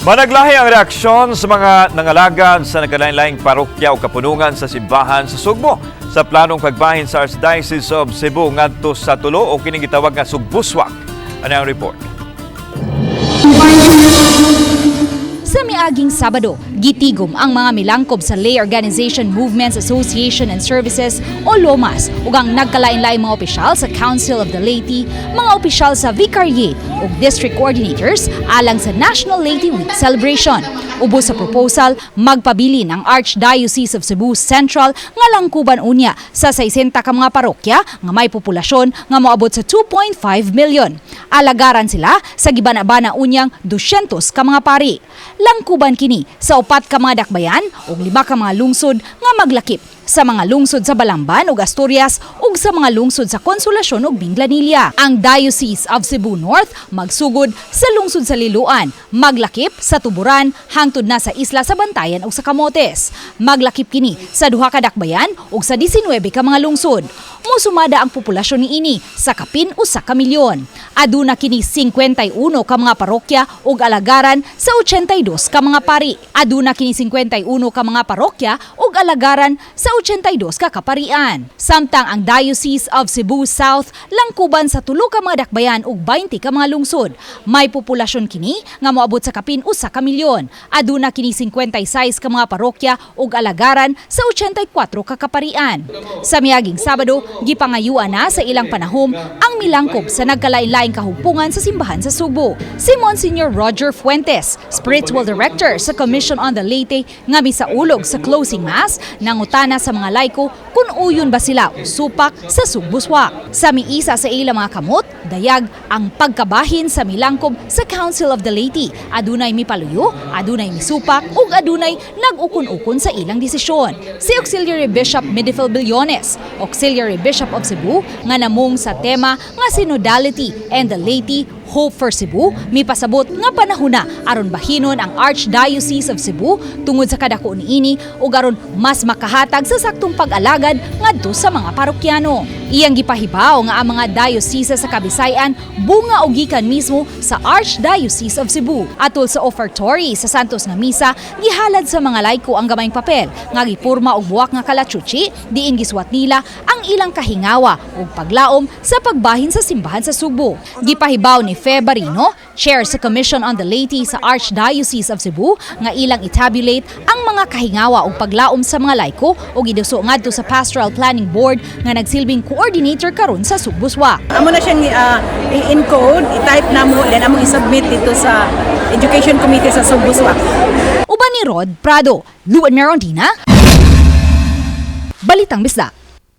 Managlahi ang reaksyon sa mga nangalagad sa nagkalain-laing parokya o kapunungan sa simbahan sa Sugbo sa planong pagbahin sa Archdiocese of Cebu ngadto sa tulo o kining gitawag nga Sugbuswak. Ano ang report? Sa miaging Sabado, gitigom ang mga milangkob sa Lay Organization Movements Association and Services o LOMAS ug ang nagkalain-laing mga opisyal sa Council of the Laity, mga opisyal sa Vicariate ug District Coordinators alang sa National Laity Week Celebration. Ubos sa proposal, magpabilin ang Archdiocese of Cebu Central nga langkuban unya sa 60 ka mga parokya nga may populasyon nga moabot sa 2.5 million. Alagaran sila sa gibana-bana unyang 200 ka mga pari. Langkuban kini sa 4 ka mga dakbayan ug 5 ka mga lungsod nga maglakip sa mga lungsod sa Balamban ug Asturias ug sa mga lungsod sa Consolacion ug Minglanilla. Ang Diocese of Cebu North magsugod sa lungsod sa Liloan, maglakip sa Tuburan hangtod na sa isla sa Bantayan ug sa Camotes. Maglakip kini sa 2 ka dakbayan ug sa 19 ka mga lungsod. Musumada ang populasyon niini sa kapin usa ka milyon. Aduna kini 51 ka mga parokya ug alagaran sa 82 ka mga pari. Aduna kini 51 ka mga parokya ug alagaran sa 82 ka kaparian. Samtang ang Diocese of Cebu South langkuban sa 3 ka mga dakbayan ug 20 ka mga lungsod. May populasyon kini nga moabot sa kapin usa ka milyon. Aduna kini 56 ka mga parokya ug alagaran sa 84 ka kaparian. Sa miaging Sabado, gipangayuan na sa ilang panahom ang milangkob sa nagkalain-laing kahugpungan sa simbahan sa Sugbo. Si Monsignor Roger Fuentes, Spiritual Director sa Commission on the Laity, nga misaulog sa closing mass, nangutana sa mga layko kung uyon ba sila usupak sa Sugbuswak. Sa miisa sa ilang mga kamot, dayag ang pagkabahin sa milangkob sa Council of the Laity. Adunay mipaluyo, adunay misupak, ug adunay nag-ukon-ukon sa ilang desisyon. Si Auxiliary Bishop Medifil Billones, Auxiliary Bishop of Cebu, nga namung sa tema nga synodality and the laity, hope for Cebu, mipasabot nga panahon na aron bahinon ang Archdiocese of Cebu tungod sa kadako niini ug aron mas makahatag sa saktong pag-alagad ngadto sa mga parokyano. Iyang gipahibaw nga ang mga diocese sa Kabisayan bunga og gikan mismo sa Archdiocese of Cebu. Atol sa offertory sa Santos nga misa, gihalad sa mga layko ang gamayng papel nga gipurma og buwak nga kalachuchi diin giswat nila ang ilang kahingawa ug paglaom sa pagbahin sa simbahan sa Sugbo. Gipahibaw ni Febarino, Chair sa Commission on the Laity sa Archdiocese of Cebu, nga ilang itabulate ang mga kahingawa ug paglaom sa mga layko ug iduso ngadto sa Pastoral Planning Board nga nagsilbing coordinator karon sa Sugbuswak. Amo na siyang i-encode, i-type na mo, then amo i-submit dito sa Education Committee sa Sugbuswak. Uban ni Rod Prado, Luan Merondina, Balitang Bisdak.